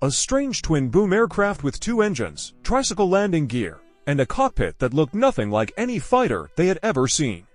A strange twin-boom aircraft with two engines, tricycle landing gear, and a cockpit that looked nothing like any fighter they had ever seen.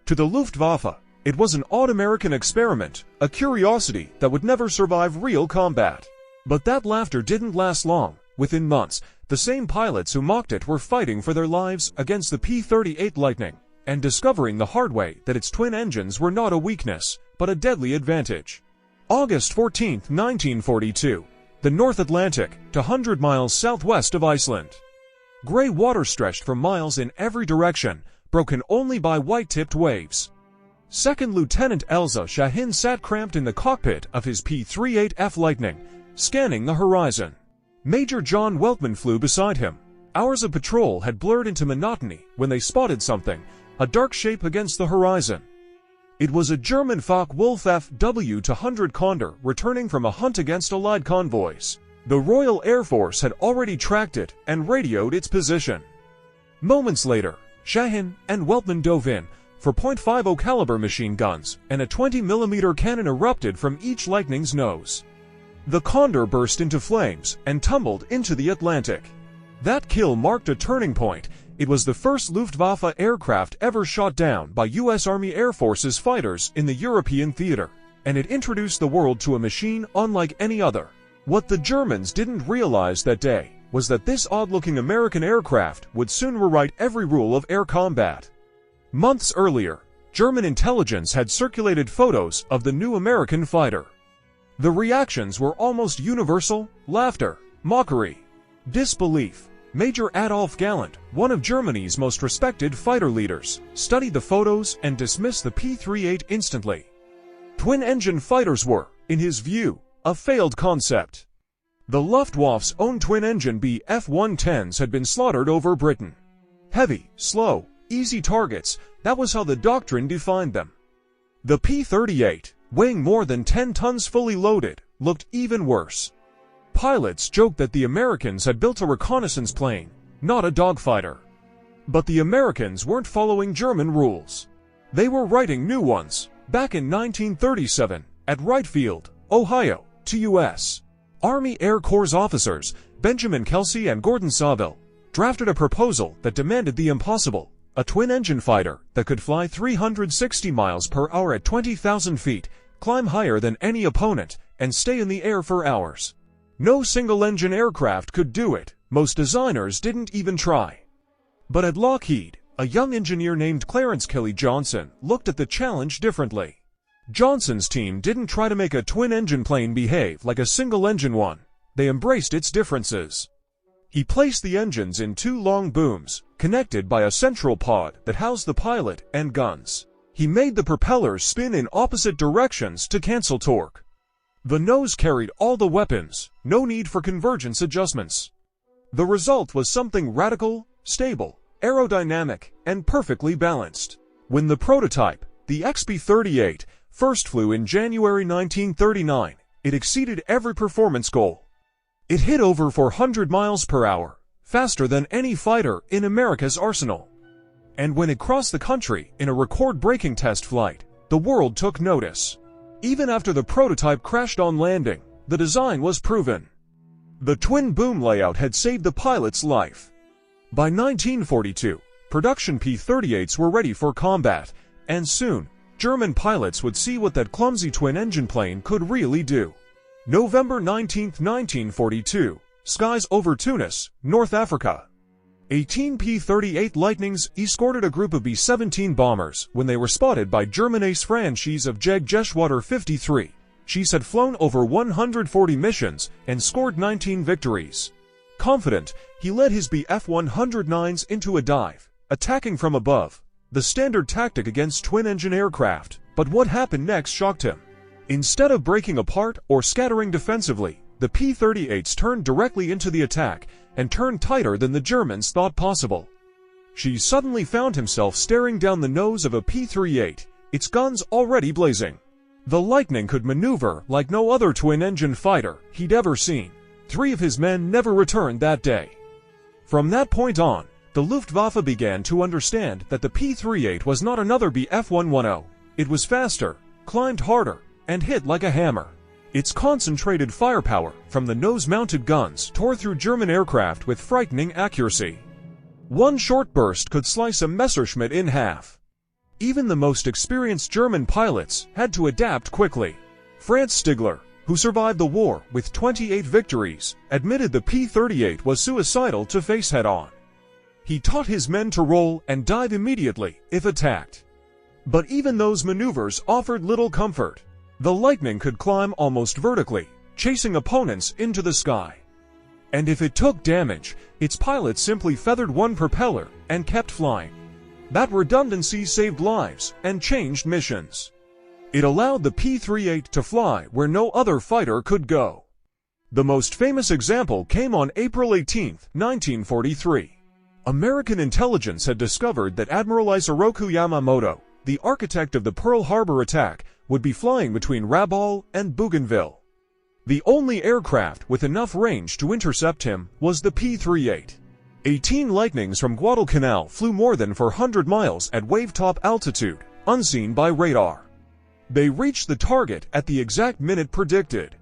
To the Luftwaffe, it was an odd American experiment, a curiosity that would never survive real combat. But that laughter didn't last long. Within months, the same pilots who mocked it were fighting for their lives against the P-38 Lightning, and discovering the hard way that its twin engines were not a weakness, but a deadly advantage. August 14, 1942. The North Atlantic, 200 miles southwest of Iceland. Gray water stretched for miles in every direction, broken only by white-tipped waves. Second Lieutenant Elza Shahin sat cramped in the cockpit of his P-38F Lightning, scanning the horizon. Major John Weltman flew beside him. Hours of patrol had blurred into monotony when they spotted something, a dark shape against the horizon. It was a German Focke-Wulf FW-200 Condor returning from a hunt against Allied convoys. The Royal Air Force had already tracked it and radioed its position. Moments later, Shahin and Weltman dove in for .50 caliber machine guns, and a 20mm cannon erupted from each Lightning's nose. The Condor burst into flames and tumbled into the Atlantic. That kill marked a turning point. It was the first Luftwaffe aircraft ever shot down by U.S. Army Air Force's fighters in the European theater, and it introduced the world to a machine unlike any other. What the Germans didn't realize that day was that this odd-looking American aircraft would soon rewrite every rule of air combat. Months earlier, German intelligence had circulated photos of the new American fighter. The reactions were almost universal: laughter, mockery, disbelief. Major Adolf Galland, one of Germany's most respected fighter leaders, studied the photos and dismissed the P-38 instantly. Twin-engine fighters were, in his view, a failed concept. The Luftwaffe's own twin-engine Bf-110s had been slaughtered over Britain. Heavy, slow, easy targets, that was how the doctrine defined them. The P-38, weighing more than 10 tons fully loaded, looked even worse. Pilots joked that the Americans had built a reconnaissance plane, not a dogfighter. But the Americans weren't following German rules. They were writing new ones. Back in 1937, at Wright Field, Ohio, to U.S. Army Air Corps officers, Benjamin Kelsey and Gordon Saville, drafted a proposal that demanded the impossible: a twin-engine fighter that could fly 360 miles per hour at 20,000 feet, climb higher than any opponent, and stay in the air for hours. No single-engine aircraft could do it. Most designers didn't even try. But at Lockheed, a young engineer named Clarence Kelly Johnson looked at the challenge differently. Johnson's team didn't try to make a twin-engine plane behave like a single-engine one. They embraced its differences. He placed the engines in two long booms, connected by a central pod that housed the pilot and guns. He made the propellers spin in opposite directions to cancel torque. The nose carried all the weapons, no need for convergence adjustments. The result was something radical, stable, aerodynamic, and perfectly balanced. When the prototype, the XP-38, first flew in January 1939, it exceeded every performance goal. It hit over 400 miles per hour, faster than any fighter in America's arsenal. And when it crossed the country in a record-breaking test flight, the world took notice. Even after the prototype crashed on landing, the design was proven. The twin-boom layout had saved the pilot's life. By 1942, production P-38s were ready for combat, and soon, German pilots would see what that clumsy twin-engine plane could really do. November 19, 1942, skies over Tunis, North Africa. 18 P-38 Lightnings escorted a group of B-17 bombers when they were spotted by German ace Franz of Jagdgeschwader 53. She's had flown over 140 missions and scored 19 victories. Confident, he led his Bf-109s into a dive, attacking from above, the standard tactic against twin-engine aircraft. But what happened next shocked him. Instead of breaking apart or scattering defensively, the P-38s turned directly into the attack and turned tighter than the Germans thought possible. She suddenly found himself staring down the nose of a P-38, its guns already blazing. The Lightning could maneuver like no other twin-engine fighter he'd ever seen. 3 of his men never returned that day. From that point on, the Luftwaffe began to understand that the P-38 was not another Bf-110. It was faster, climbed harder, and hit like a hammer. Its concentrated firepower from the nose-mounted guns tore through German aircraft with frightening accuracy. One short burst could slice a Messerschmitt in half. Even the most experienced German pilots had to adapt quickly. Franz Stigler, who survived the war with 28 victories, admitted the P-38 was suicidal to face head-on. He taught his men to roll and dive immediately if attacked. But even those maneuvers offered little comfort. The Lightning could climb almost vertically, chasing opponents into the sky. And if it took damage, its pilots simply feathered one propeller and kept flying. That redundancy saved lives and changed missions. It allowed the P-38 to fly where no other fighter could go. The most famous example came on April 18, 1943. American intelligence had discovered that Admiral Isoroku Yamamoto, the architect of the Pearl Harbor attack, would be flying between Rabaul and Bougainville. The only aircraft with enough range to intercept him was the P-38. 18 Lightnings from Guadalcanal flew more than 400 miles at wave-top altitude, unseen by radar. They reached the target at the exact minute predicted.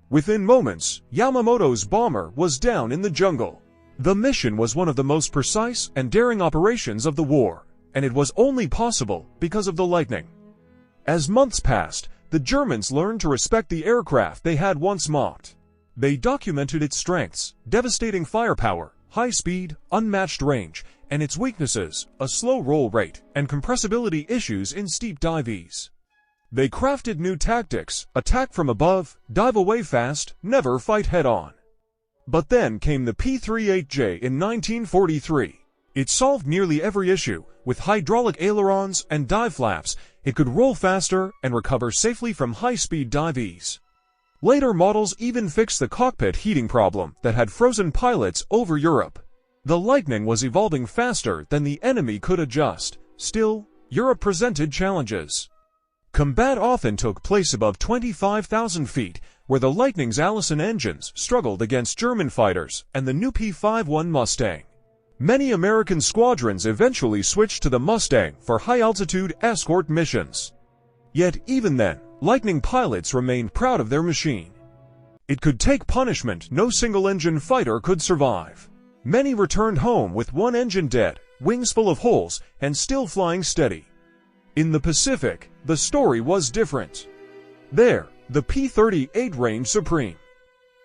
Within moments, Yamamoto's bomber was down in the jungle. The mission was one of the most precise and daring operations of the war, and it was only possible because of the Lightning. As months passed, the Germans learned to respect the aircraft they had once mocked. They documented its strengths, devastating firepower, high speed, unmatched range, and its weaknesses, a slow roll rate, and compressibility issues in steep dives. They crafted new tactics: attack from above, dive away fast, never fight head-on. But then came the P-38J in 1943. It solved nearly every issue. With hydraulic ailerons and dive flaps, it could roll faster and recover safely from high-speed dives. Later models even fixed the cockpit heating problem that had frozen pilots over Europe. The Lightning was evolving faster than the enemy could adjust. Still, Europe presented challenges. Combat often took place above 25,000 feet, where the Lightning's Allison engines struggled against German fighters and the new P-51 Mustang. Many American squadrons eventually switched to the Mustang for high-altitude escort missions. Yet even then, Lightning pilots remained proud of their machine. It could take punishment no single-engine fighter could survive. Many returned home with one engine dead, wings full of holes, and still flying steady. In the Pacific, the story was different. There, the P-38 reigned supreme.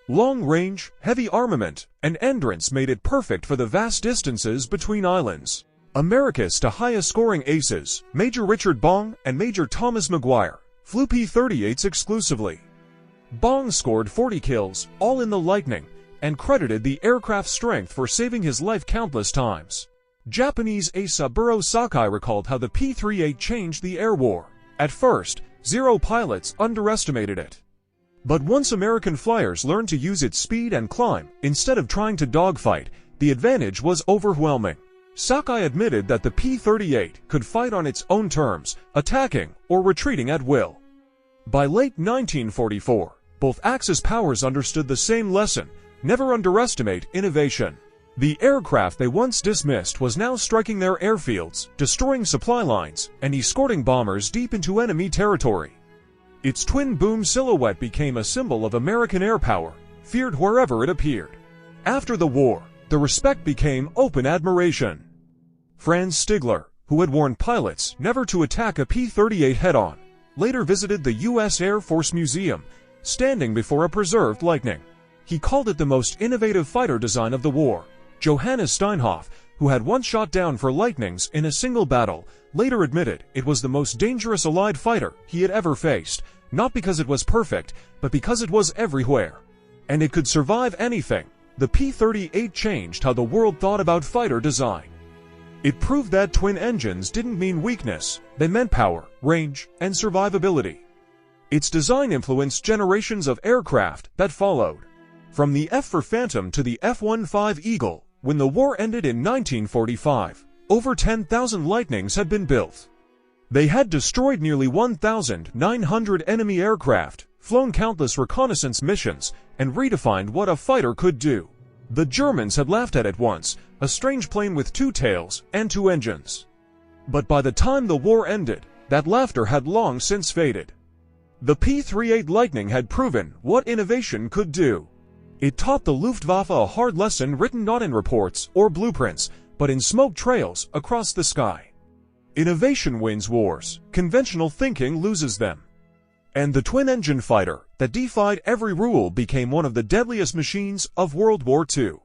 Long range, heavy armament, and endurance made it perfect for the vast distances between islands. America's two highest-scoring aces, Major Richard Bong and Major Thomas Maguire, flew P-38s exclusively. Bong scored 40 kills, all in the Lightning, and credited the aircraft's strength for saving his life countless times. Japanese ace Saburo Sakai recalled how the P-38 changed the air war. At first, zero pilots underestimated it. But once American flyers learned to use its speed and climb, instead of trying to dogfight, the advantage was overwhelming. Sakai admitted that the P-38 could fight on its own terms, attacking or retreating at will. By late 1944, both Axis powers understood the same lesson: never underestimate innovation. The aircraft they once dismissed was now striking their airfields, destroying supply lines, and escorting bombers deep into enemy territory. Its twin-boom silhouette became a symbol of American air power, feared wherever it appeared. After the war, the respect became open admiration. Franz Stigler, who had warned pilots never to attack a P-38 head-on, later visited the U.S. Air Force Museum, standing before a preserved Lightning. He called it the most innovative fighter design of the war. Johannes Steinhoff, who had once shot down for Lightnings in a single battle, later admitted it was the most dangerous Allied fighter he had ever faced, not because it was perfect, but because it was everywhere. And it could survive anything. The P-38 changed how the world thought about fighter design. It proved that twin engines didn't mean weakness, they meant power, range, and survivability. Its design influenced generations of aircraft that followed. From the F for Phantom to the F-15 Eagle, when the war ended in 1945, over 10,000 Lightnings had been built. They had destroyed nearly 1,900 enemy aircraft, flown countless reconnaissance missions, and redefined what a fighter could do. The Germans had laughed at it once, a strange plane with two tails and two engines. But by the time the war ended, that laughter had long since faded. The P-38 Lightning had proven what innovation could do. It taught the Luftwaffe a hard lesson written not in reports or blueprints, but in smoke trails across the sky. Innovation wins wars, conventional thinking loses them. And the twin-engine fighter that defied every rule became one of the deadliest machines of World War II.